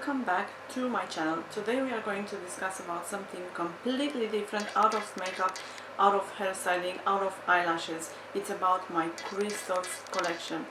welcome back to my channel. Today we are going to discuss about something completely different, out of makeup, out of hairstyling, out of eyelashes. It's about my crystals collection.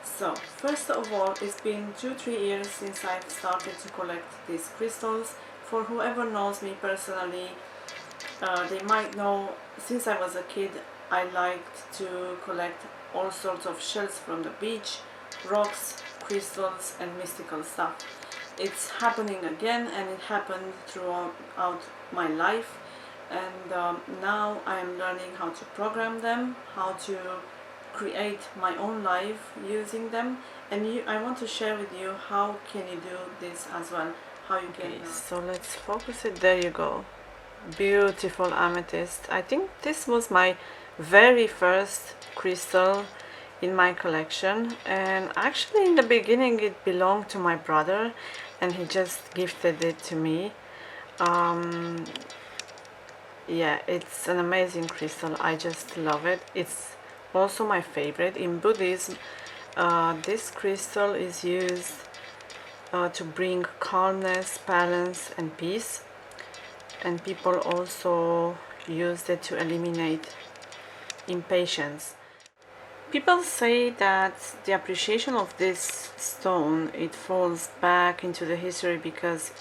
So first of all, it's been 2-3 years since I've started to collect these crystals. For whoever knows me personally, they might know since I was a kid I liked to collect all sorts of shells from the beach, rocks, crystals and mystical stuff. It's happening again, and it happened throughout my life, and now I am learning how to program them, how to create my own life using them, and I want to share with you how can you do this as well, how you can. So let's focus it. There you go. Beautiful amethyst. I think this was my very first crystal in my collection, and actually in the beginning it belonged to my brother and he just gifted it to me. Yeah, it's an amazing crystal. I just love it. It's also my favorite. In Buddhism, this crystal is used to bring calmness, balance and peace, and people also use it to eliminate impatience. People say that the appreciation of this stone, it falls back into the history because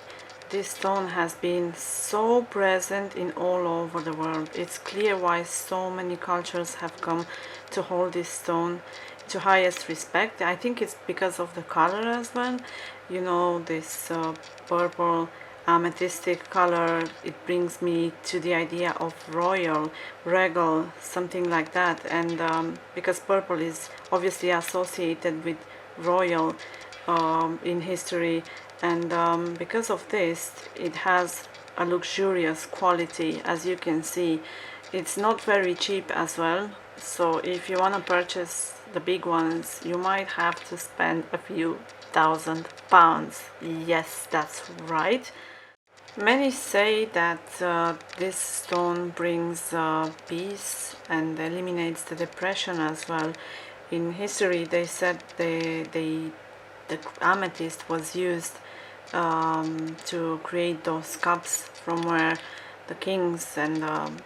this stone has been so present in all over the world. It's clear why so many cultures have come to hold this stone to highest respect. I think it's because of the color as well. You know, this purple amethystic color, it brings me to the idea of royal, regal, something like that. And because purple is obviously associated with royal in history, and because of this it has a luxurious quality. As you can see, it's not very cheap as well, so if you want to purchase the big ones you might have to spend a few £1,000. Yes, that's right. Many say that this stone brings peace and eliminates the depression as well. In history they said the amethyst was used to create those cups from where the kings and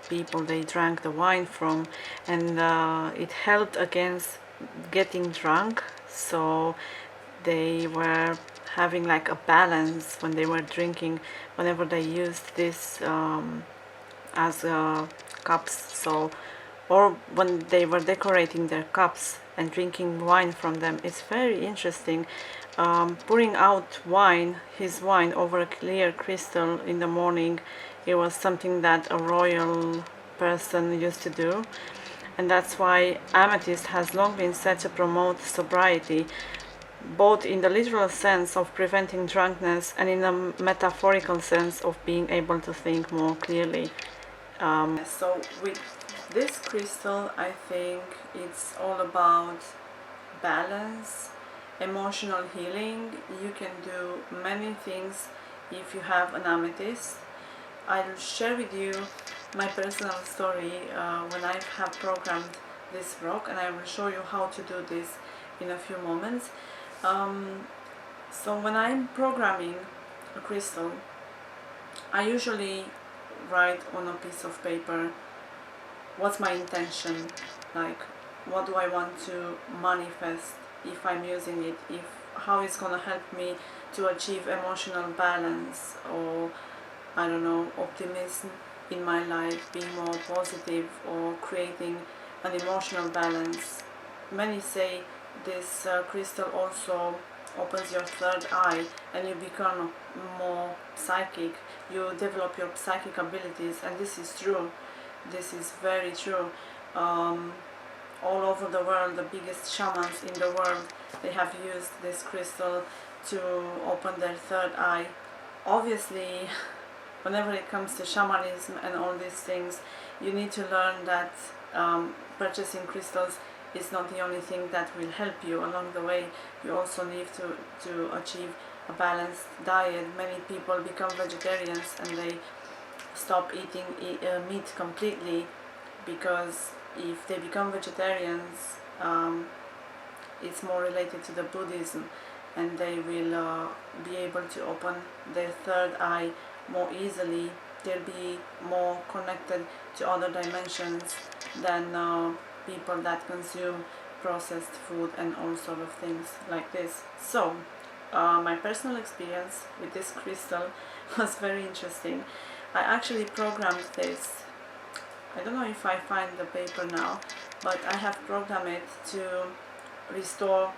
people, they drank the wine from, and it helped against getting drunk, so they were having like a balance when they were drinking, whenever they used this as cups. So, or when they were decorating their cups and drinking wine from them. It's very interesting. Pouring out wine, his wine, over a clear crystal in the morning, it was something that a royal person used to do, and that's why amethyst has long been said to promote sobriety, both in the literal sense of preventing drunkenness and in a metaphorical sense of being able to think more clearly. So with this crystal, I think it's all about balance, emotional healing. You can do many things if you have an amethyst. I'll share with you my personal story when I have programmed this rock, and I will show you how to do this in a few moments. So when I'm programming a crystal, I usually write on a piece of paper what's my intention, like what do I want to manifest if I'm using it, if how it's gonna help me to achieve emotional balance, or I don't know, optimism in my life, being more positive, or creating an emotional balance. Many say this crystal also opens your third eye and you become more psychic, you develop your psychic abilities, and this is true. This is very true. All over the world, the biggest shamans in the world, they have used this crystal to open their third eye. Obviously, whenever it comes to shamanism and all these things, you need to learn that purchasing crystals is not the only thing that will help you along the way. You also need to achieve a balanced diet. Many people become vegetarians and they stop eating meat completely, because if they become vegetarians, it's more related to the Buddhism, and they will be able to open their third eye more easily. They'll be more connected to other dimensions than people that consume processed food and all sort of things like this. So my personal experience with this crystal was very interesting. I actually programmed this. I don't know if I find the paper now, but I have programmed it to restore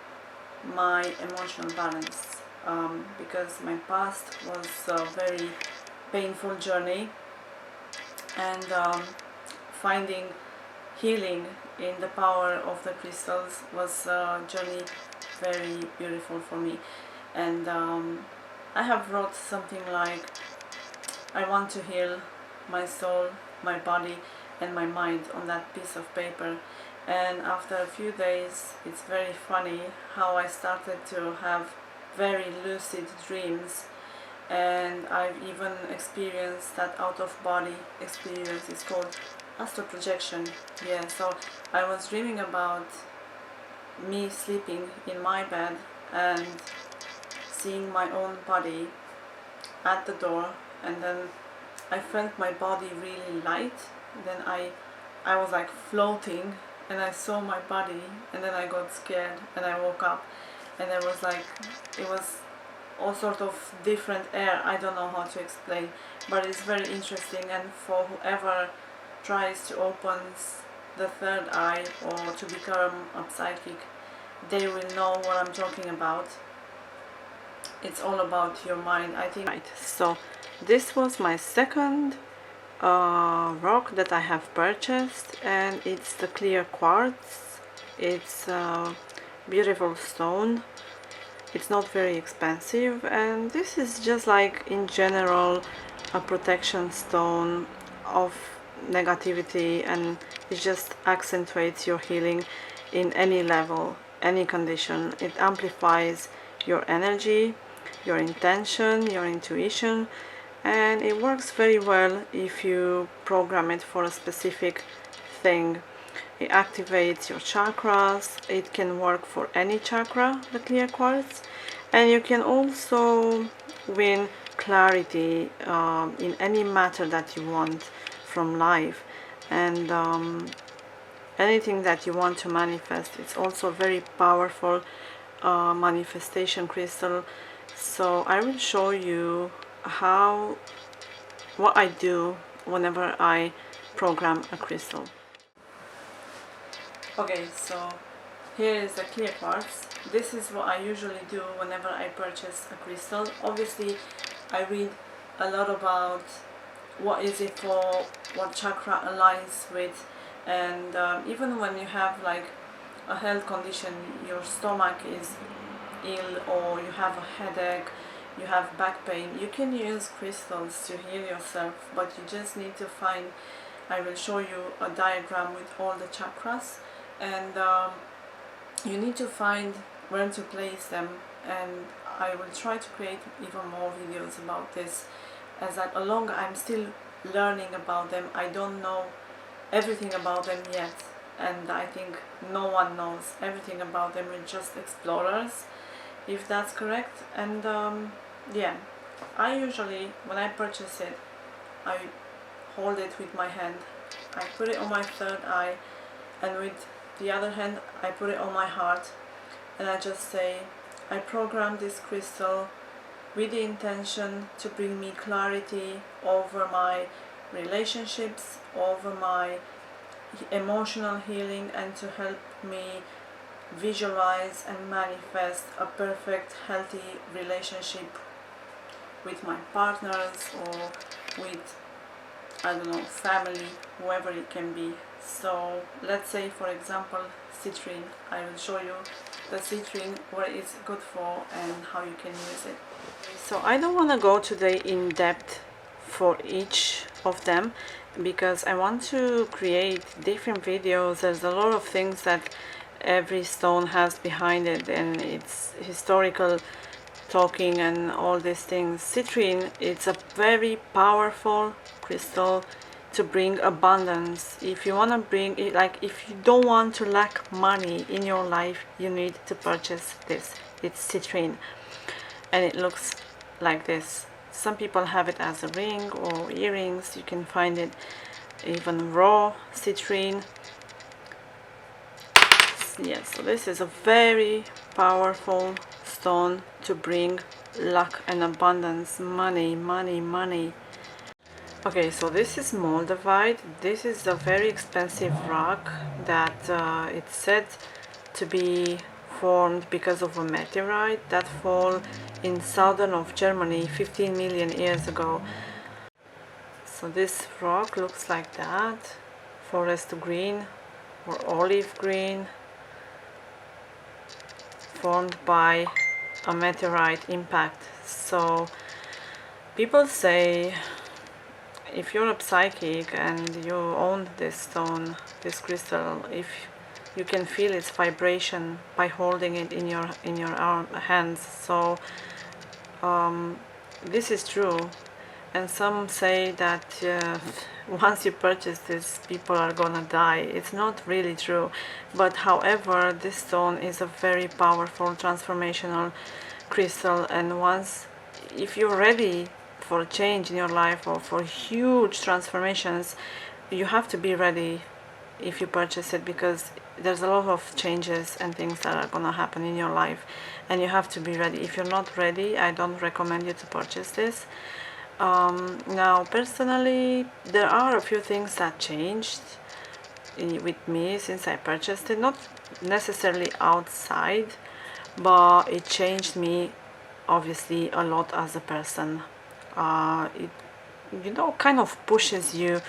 my emotional balance, because my past was a very painful journey, and finding healing in the power of the crystals was a journey very beautiful for me. And I have wrote something like, I want to heal my soul, my body and my mind on that piece of paper. And after a few days, it's very funny how I started to have very lucid dreams, and I've even experienced that out-of-body experience. It's called astral projection. Yeah, so I was dreaming about me sleeping in my bed and seeing my own body at the door, and then I felt my body really light. Then I was like floating, and I saw my body, and then I got scared and I woke up, and it was all sort of different air. I don't know how to explain, but it's very interesting. And for whoever tries to open the third eye or to become a psychic, they will know what I'm talking about. It's all about your mind, I think. Right, so this was my second rock that I have purchased, and it's the clear quartz. It's a beautiful stone. It's not very expensive, and this is just like in general a protection stone of negativity, and it just accentuates your healing in any level, any condition. It amplifies your energy, your intention, your intuition, and it works very well if you program it for a specific thing. It activates your chakras. It can work for any chakra, the clear quartz, and you can also win clarity in any matter that you want from life, and anything that you want to manifest. It's also a very powerful manifestation crystal. So I will show you what I do whenever I program a crystal. Okay, so here is the clear quartz. This is what I usually do whenever I purchase a crystal. Obviously I read a lot about what is it for, what chakra aligns with, and even when you have like a health condition, your stomach is ill, or you have a headache, you have back pain, you can use crystals to heal yourself, but you just need to find, I will show you a diagram with all the chakras, and you need to find where to place them. And I will try to create even more videos about this, as that along I'm still learning about them. I don't know everything about them yet, and I think no one knows everything about them. We're just explorers, if that's correct. And yeah, I usually, when I purchase it, I hold it with my hand, I put it on my third eye, and with the other hand I put it on my heart, and I just say, I program this crystal with the intention to bring me clarity over my relationships, over my emotional healing, and to help me visualize and manifest a perfect, healthy relationship with my partners, or with, I don't know, family, whoever it can be. So let's say, for example, citrine. I will show you the citrine, what it's good for and how you can use it. So I don't want to go today in depth for each of them, because I want to create different videos. There's a lot of things that every stone has behind it, and it's historical talking and all these things. Citrine, it's a very powerful crystal to bring abundance. If you want to bring it, like if you don't want to lack money in your life, you need to purchase this. it's citrine, and it looks like this. Some people have it as a ring or earrings. You can find it even raw citrine. Yeah, so this is a very powerful stone to bring luck and abundance, money, money, money. Okay, so this is moldavite. This is a very expensive rock that it's said to be formed because of a meteorite that fell in southern of Germany 15 million years ago. So this rock looks like that, forest green or olive green, formed by a meteorite impact. So people say if you're a psychic and you own this stone, this crystal, if you can feel its vibration by holding it in your hands. So this is true, and some say that once you purchase this, people are gonna die. It's not really true, but however, this stone is a very powerful transformational crystal, and once, if you're ready for a change in your life or for huge transformations, you have to be ready if you purchase it, because there's a lot of changes and things that are gonna happen in your life, and you have to be ready. If you're not ready, I don't recommend you to purchase this. Now personally, there are a few things that changed with me since I purchased it, not necessarily outside, but it changed me obviously a lot as a person. It, you know, kind of pushes you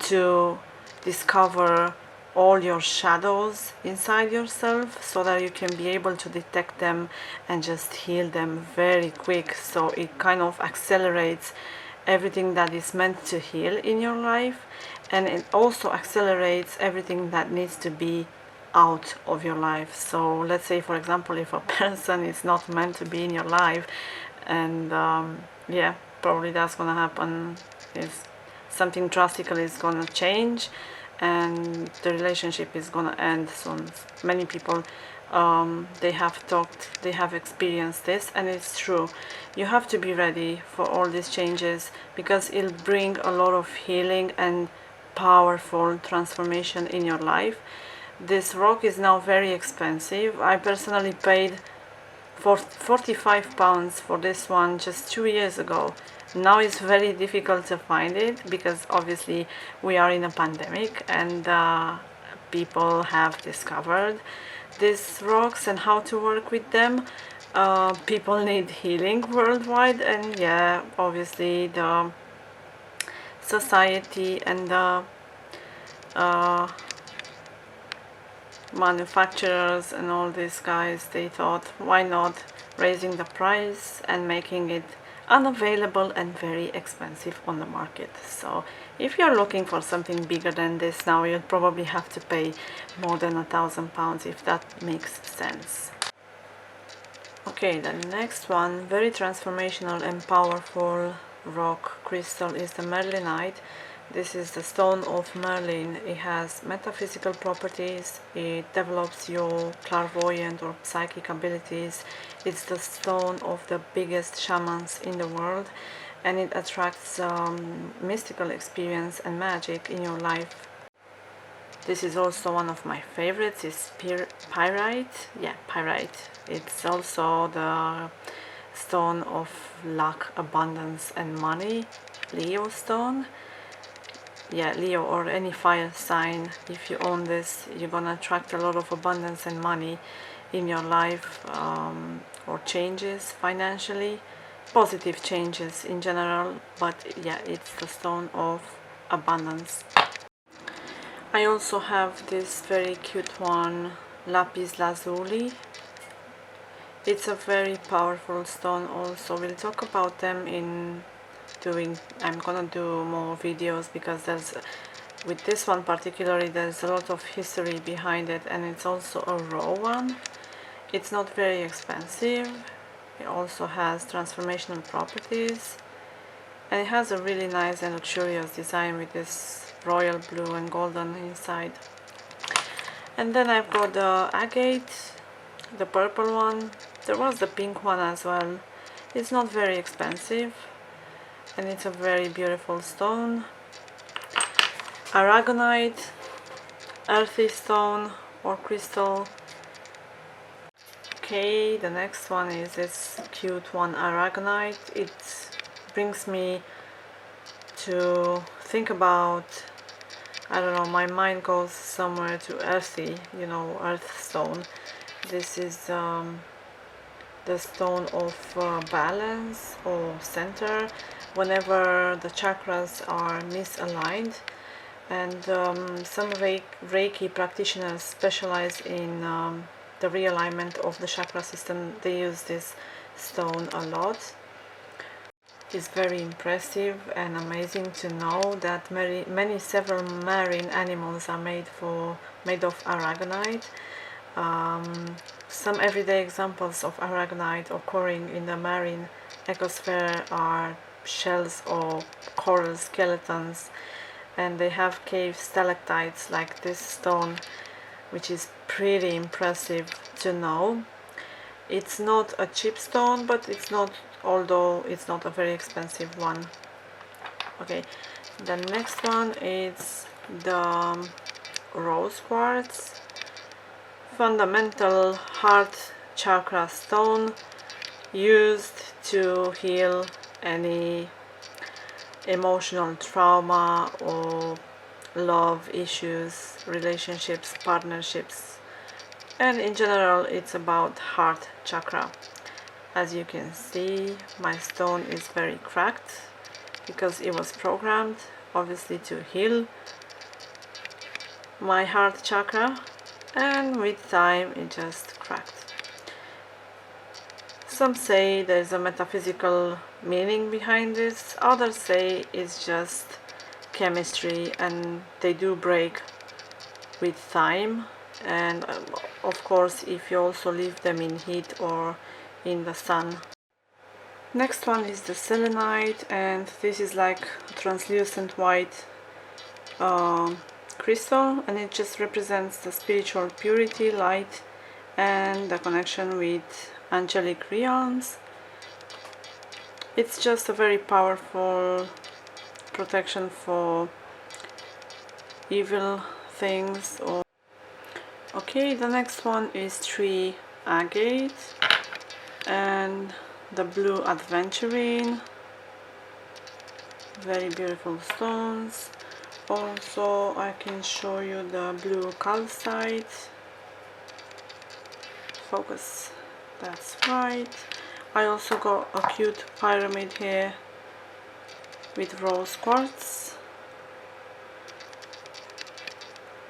to discover all your shadows inside yourself so that you can be able to detect them and just heal them very quick. So it kind of accelerates everything that is meant to heal in your life, and it also accelerates everything that needs to be out of your life. So let's say, for example, if a person is not meant to be in your life, and yeah, probably that's gonna happen, if something drastically is gonna change and the relationship is gonna end soon. Many people they have experienced this, and it's true. You have to be ready for all these changes, because it'll bring a lot of healing and powerful transformation in your life. This rock is now very expensive. I personally paid for 45 pounds for this one just 2 years ago. Now it's very difficult to find it, because obviously we are in a pandemic, and people have discovered these rocks and how to work with them. People need healing worldwide, and yeah, obviously the society and the manufacturers and all these guys, they thought, why not raising the price and making it unavailable and very expensive on the market. So if you're looking for something bigger than this, now you'll probably have to pay more than £1,000, if that makes sense. Okay, the next one, very transformational and powerful rock crystal, is the merlinite. This is the stone of Merlin. It has metaphysical properties. It develops your clairvoyant or psychic abilities. It's the stone of the biggest shamans in the world, and it attracts mystical experience and magic in your life. This is also one of my favorites. It's pyrite. Yeah, pyrite. It's also the stone of luck, abundance, and money. Leo stone. Yeah, Leo or any fire sign, if you own this, you're gonna attract a lot of abundance and money in your life, or changes financially, positive changes in general, but yeah, it's the stone of abundance. I also have this very cute one, lapis lazuli. It's a very powerful stone also. We'll talk about them in I'm gonna do more videos, because with this one particularly, there's a lot of history behind it, and it's also a raw one. It's not very expensive. It also has transformational properties, and it has a really nice and luxurious design with this royal blue and golden inside. And then I've got the agate, the purple one. There was the pink one as well. It's not very expensive and it's a very beautiful stone. Aragonite, earthy stone or crystal. Okay, the next one is this cute one, aragonite. It brings me to think about, I don't know, my mind goes somewhere to earthy, you know, earth stone. This is the stone of balance or center whenever the chakras are misaligned. And some Reiki practitioners specialize in the realignment of the chakra system. They use this stone a lot. It's very impressive and amazing to know that several marine animals are made of aragonite. Some everyday examples of aragonite occurring in the marine ecosphere are shells or coral skeletons, and they have cave stalactites like this stone, which is pretty impressive to know. It's not a cheap stone, but although it's not a very expensive one. Okay, the next one is the rose quartz, fundamental heart chakra stone, used to heal any emotional trauma or love issues, relationships, partnerships, and in general it's about heart chakra. As you can see, my stone is very cracked because it was programmed obviously to heal my heart chakra, and with time it just cracked. Some say there's a metaphysical meaning behind this, others say it's just chemistry and they do break with time, and of course if you also leave them in heat or in the sun. Next one is the selenite, and this is like a translucent white crystal, and it just represents the spiritual purity, light, and the connection with angelic realms. It's just a very powerful protection for evil things. Okay, the next one is tree agate and the blue adventurine. Very beautiful stones. Also I can show you the blue calcite. Focus, that's right. I also got a cute pyramid here with rose quartz.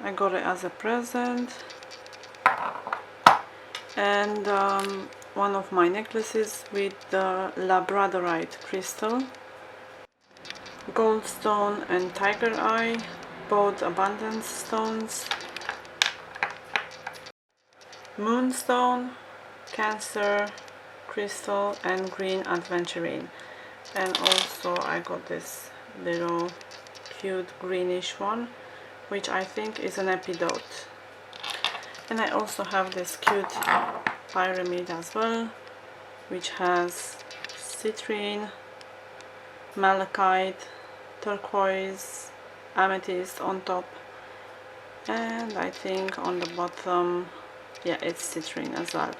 I got it as a present. And one of my necklaces with the labradorite crystal, goldstone and tiger eye, both abundance stones, moonstone, cancer crystal, and green adventurine. And also I got this little cute greenish one, which I think is an epidote. And I also have this cute pyramid as well, which has citrine, malachite, turquoise, amethyst on top, and I think on the bottom, yeah, it's citrine as well.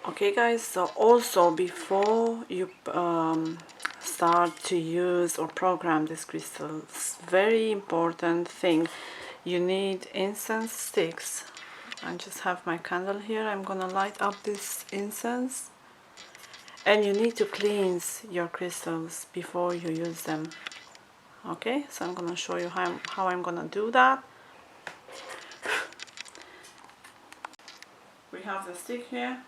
Okay guys, so also before you start to use or program these crystals, very important thing, you need incense sticks. I just have my candle here. I'm gonna light up this incense, and you need to cleanse your crystals before you use them. Okay, so I'm gonna show you how I'm gonna do that. We have the stick here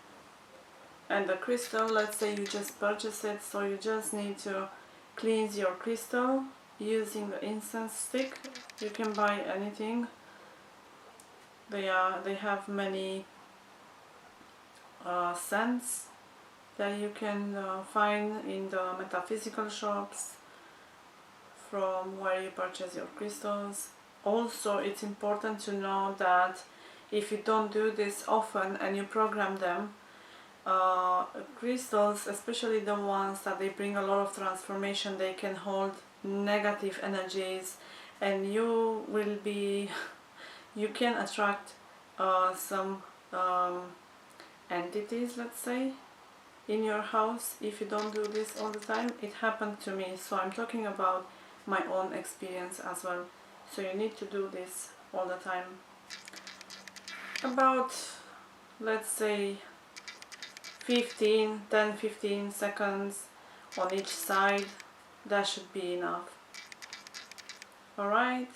and the crystal. Let's say you just purchase it, so you just need to cleanse your crystal using the incense stick. You can buy anything. They have many scents that you can find in the metaphysical shops from where you purchase your crystals. Also, it's important to know that if you don't do this often and you program them, crystals, especially the ones that they bring a lot of transformation, they can hold negative energies, and you will be you can attract some entities, let's say, in your house if you don't do this all the time. It happened to me, so I'm talking about my own experience as well. So you need to do this all the time, about, let's say, 10-15 seconds on each side. That should be enough. Alright,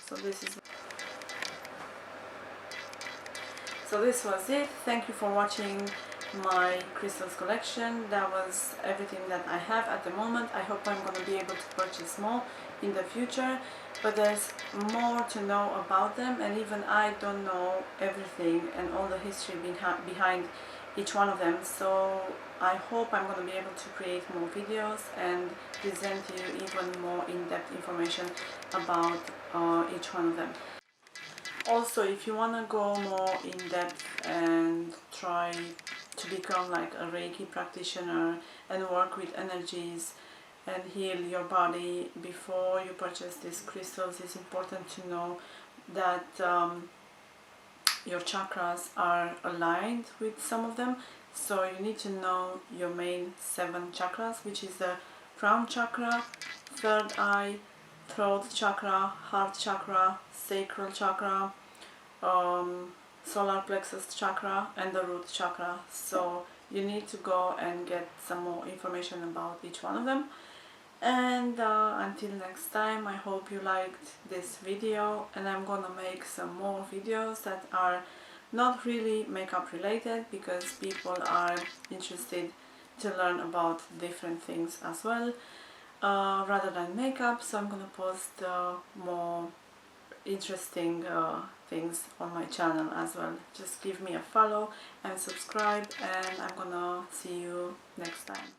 so this was it. Thank you for watching my crystals collection. That was everything that I have at the moment. I hope I'm going to be able to purchase more in the future, but there's more to know about them, and even I don't know everything and all the history behind each one of them. So I hope I'm going to be able to create more videos and present you even more in-depth information about each one of them. Also, if you want to go more in depth and try to become like a Reiki practitioner and work with energies and heal your body before you purchase these crystals, it's important to know that your chakras are aligned with some of them. So you need to know your main 7 chakras, which is the crown chakra, third eye, throat chakra, heart chakra, sacral chakra, solar plexus chakra, and the root chakra. So you need to go and get some more information about each one of them. And until next time, I hope you liked this video, and I'm gonna make some more videos that are not really makeup related, because people are interested to learn about different things as well, rather than makeup. So I'm gonna post more interesting things on my channel as well. Just give me a follow and subscribe, and I'm gonna see you next time.